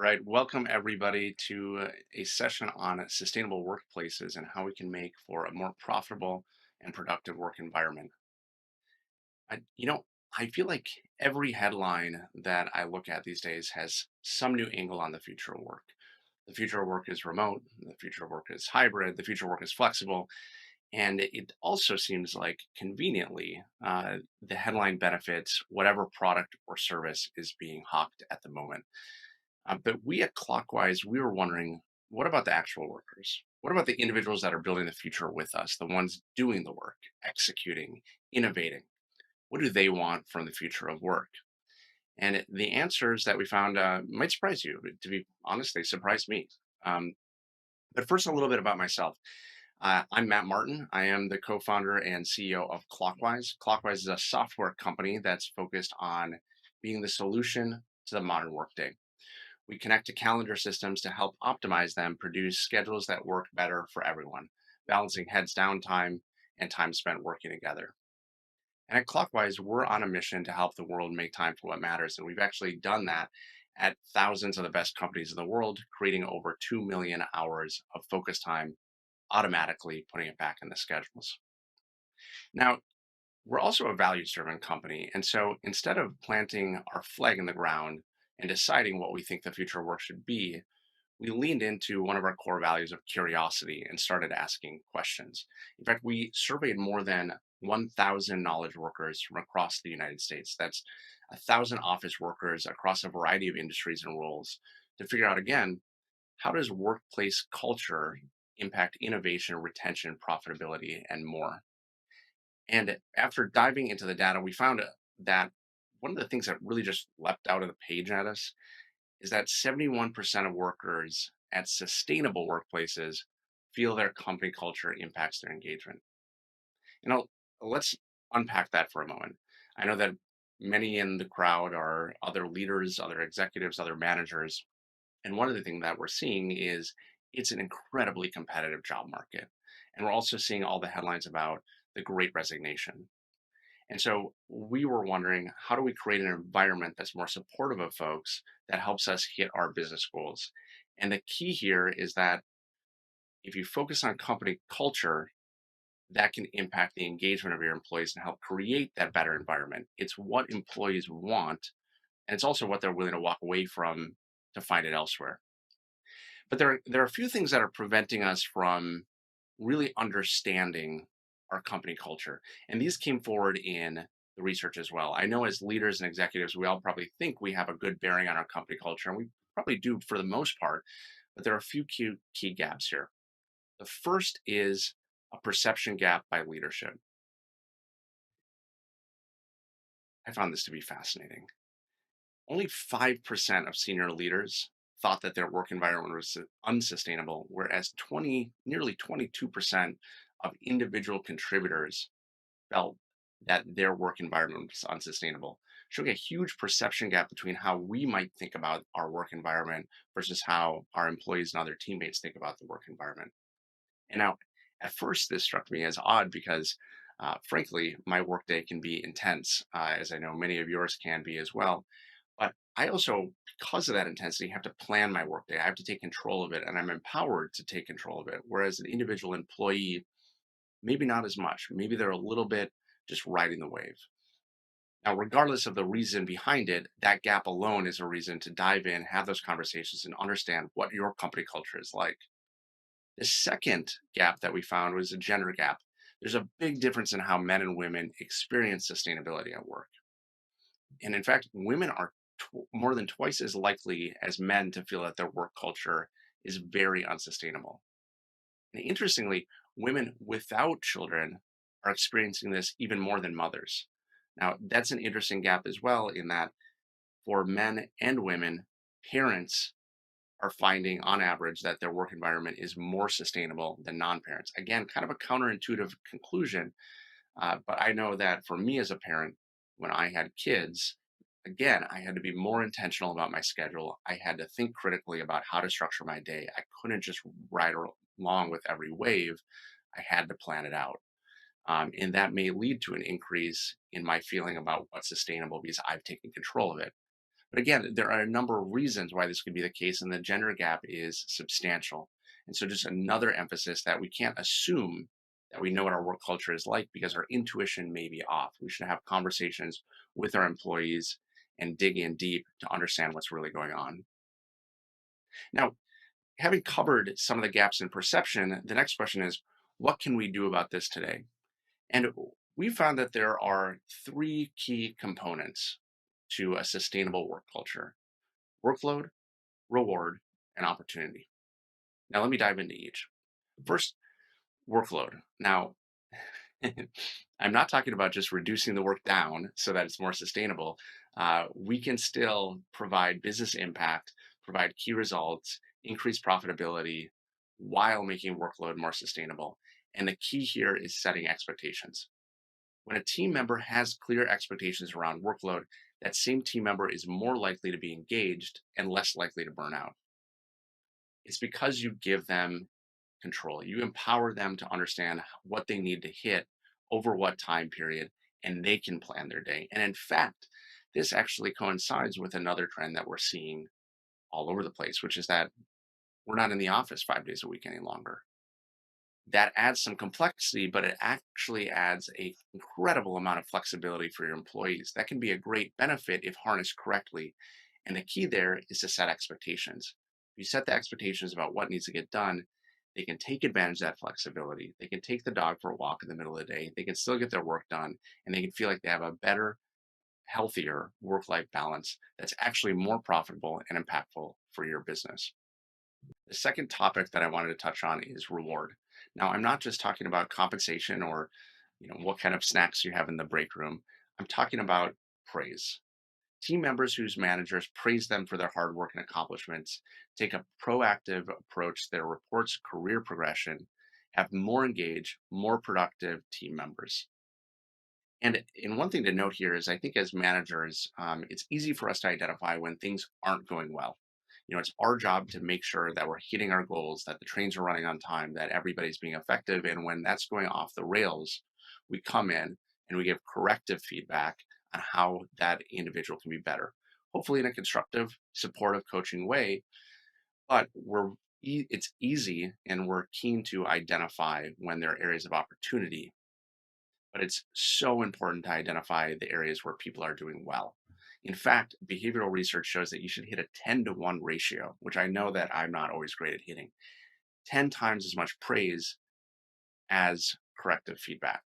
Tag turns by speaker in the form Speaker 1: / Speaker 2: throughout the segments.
Speaker 1: Right. Welcome, everybody, to a session on sustainable workplaces and how we can make for a more profitable and productive work environment. I feel like every headline that I look at these days has some new angle on the future of work. The future of work is remote, the future of work is hybrid, the future of work is flexible. And it also seems like conveniently, the headline benefits whatever product or service is being hawked at the moment. But we at Clockwise, we were wondering, what about the actual workers? What about the individuals that are building the future with us, the ones doing the work, executing, innovating? What do they want from the future of work? And the answers that we found might surprise you. To be honest, they surprised me. Um, but first, a little bit about myself. I'm Matt Martin. I am the co founder and CEO of Clockwise. Clockwise is a software company that's focused on being the solution to the modern workday. We connect to calendar systems to help optimize them, produce schedules that work better for everyone, balancing heads down time and time spent working together. And at Clockwise, we're on a mission to help the world make time for what matters. And we've actually done that at thousands of the best companies in the world, creating over 2 million hours of focus time, automatically putting it back in the schedules. Now, we're also a values driven company. And so instead of planting our flag in the ground and deciding what we think the future of work should be, we leaned into one of our core values of curiosity and started asking questions. In fact, we surveyed more than 1,000 knowledge workers from across the United States. That's 1,000 office workers across a variety of industries and roles to figure out again, how does workplace culture impact innovation, retention, profitability, and more? And after diving into the data, we found that one of the things that really just leapt out of the page at us is that 71% of workers at sustainable workplaces feel their company culture impacts their engagement. You know, let's unpack that for a moment. I know that many in the crowd are other leaders, other executives, other managers. And one of the things that we're seeing is it's an incredibly competitive job market. And we're also seeing all the headlines about the great resignation. And so we were wondering, how do we create an environment that's more supportive of folks that helps us hit our business goals? And the key here is that if you focus on company culture, that can impact the engagement of your employees and help create that better environment. It's what employees want, and it's also what they're willing to walk away from to find it elsewhere. But there are a few things that are preventing us from really understanding our company culture. And these came forward in the research as well. I know as leaders and executives, we all probably think we have a good bearing on our company culture, and we probably do for the most part, but there are a few key gaps here. The first is a perception gap by leadership. I found this to be fascinating. Only 5% of senior leaders thought that their work environment was unsustainable, whereas nearly 22% of individual contributors felt that their work environment was unsustainable, showing a huge perception gap between how we might think about our work environment versus how our employees and other teammates think about the work environment. And now, at first, this struck me as odd because, frankly, my workday can be intense, as I know many of yours can be as well. But I also, because of that intensity, have to plan my workday. I have to take control of it, and I'm empowered to take control of it. Whereas an individual employee, maybe not as much. Maybe they're a little bit just riding the wave. Now, regardless of the reason behind it, that gap alone is a reason to dive in, have those conversations, and understand what your company culture is like. The second gap that we found was a gender gap. There's a big difference in how men and women experience sustainability at work. And in fact, women are more than twice as likely as men to feel that their work culture is very unsustainable. And interestingly, women without children are experiencing this even more than mothers. Now, that's an interesting gap as well, in that for men and women, parents are finding on average that their work environment is more sustainable than non parents. Again, kind of a counterintuitive conclusion. But I know that for me as a parent, when I had kids, again, I had to be more intentional about my schedule. I had to think critically about how to structure my day. I couldn't just along with every wave. I had to plan it out. And that may lead to an increase in my feeling about what's sustainable because I've taken control of it. But again, there are a number of reasons why this could be the case, and the gender gap is substantial. And so, just another emphasis that we can't assume that we know what our work culture is like because our intuition may be off. We should have conversations with our employees and dig in deep to understand what's really going on. Now, having covered some of the gaps in perception, the next question is, what can we do about this today? And we found that there are three key components to a sustainable work culture: workload, reward, and opportunity. Now, let me dive into each. First, workload. Now, I'm not talking about just reducing the work down so that it's more sustainable. We can still provide business impact, provide key results, increase profitability while making workload more sustainable. And the key here is setting expectations. When a team member has clear expectations around workload, that same team member is more likely to be engaged and less likely to burn out. It's because you give them control. You empower them to understand what they need to hit over what time period, and they can plan their day. And in fact, this actually coincides with another trend that we're seeing all over the place, which is that we're not in the office 5 days a week any longer. That adds some complexity, but it actually adds a incredible amount of flexibility for your employees. That can be a great benefit if harnessed correctly. And the key there is to set expectations. If you set the expectations about what needs to get done, they can take advantage of that flexibility. They can take the dog for a walk in the middle of the day. They can still get their work done, and they can feel like they have a better, healthier work life balance that's actually more profitable and impactful for your business. The second topic that I wanted to touch on is reward. Now, I'm not just talking about compensation or, what kind of snacks you have in the break room. I'm talking about praise. Team members whose managers praise them for their hard work and accomplishments take a proactive approach to their reports career progression, have more engaged, more productive team members. And one thing to note here is I think as managers, it's easy for us to identify when things aren't going well. It's our job to make sure that we're hitting our goals, that the trains are running on time, that everybody's being effective. And when that's going off the rails, we come in and we give corrective feedback on how that individual can be better. Hopefully in a constructive, supportive coaching way, but it's easy and we're keen to identify when there are areas of opportunity, but it's so important to identify the areas where people are doing well. In fact, behavioral research shows that you should hit a 10-to-1 ratio, which I know that I'm not always great at hitting. 10 times as much praise as corrective feedback.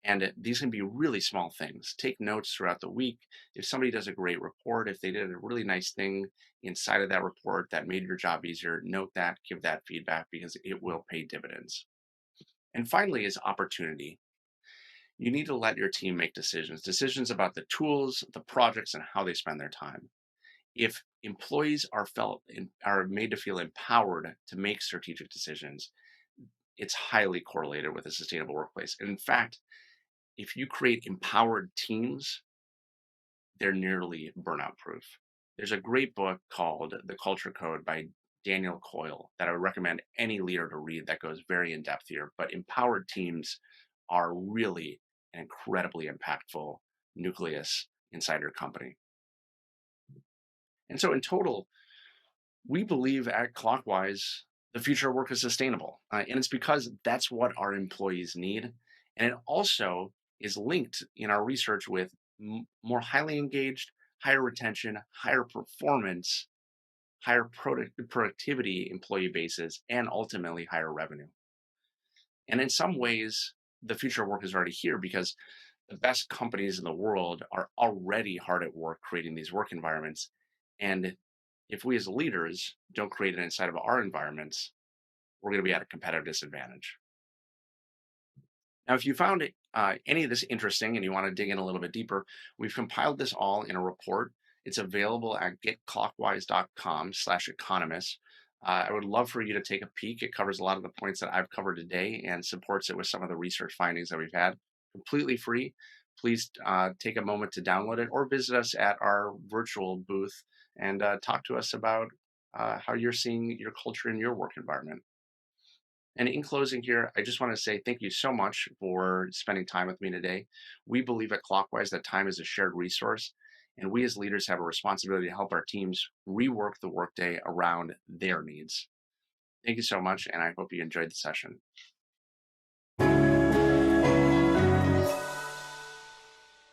Speaker 1: And these can be really small things. Take notes throughout the week. If somebody does a great report, if they did a really nice thing inside of that report that made your job easier, note that, give that feedback because it will pay dividends. And finally, is opportunity. You need to let your team make decisions about the tools, the projects, and how they spend their time. If employees are made to feel empowered to make strategic decisions, it's highly correlated with a sustainable workplace. And in fact, if you create empowered teams, they're nearly burnout proof. There's a great book called The Culture Code by Daniel Coyle that I would recommend any leader to read that goes very in depth here. But empowered teams are really an incredibly impactful nucleus inside your company. And so, in total, we believe at Clockwise the future of work is sustainable. And it's because that's what our employees need. And it also is linked in our research with more highly engaged, higher retention, higher performance, higher productivity employee bases, and ultimately higher revenue. And in some ways, the future of work is already here because the best companies in the world are already hard at work creating these work environments. And if we as leaders don't create it inside of our environments, we're going to be at a competitive disadvantage. Now, if you found any of this interesting and you want to dig in a little bit deeper, we've compiled this all in a report. It's available at getclockwise.com/economist. I would love for you to take a peek. It covers a lot of the points that I've covered today and supports it with some of the research findings that we've had. Completely free. Please take a moment to download it or visit us at our virtual booth and talk to us about how you're seeing your culture in your work environment. And in closing here, I just want to say thank you so much for spending time with me today. We believe at Clockwise that time is a shared resource. And we as leaders have a responsibility to help our teams rework the workday around their needs. Thank you so much, and I hope you enjoyed the session.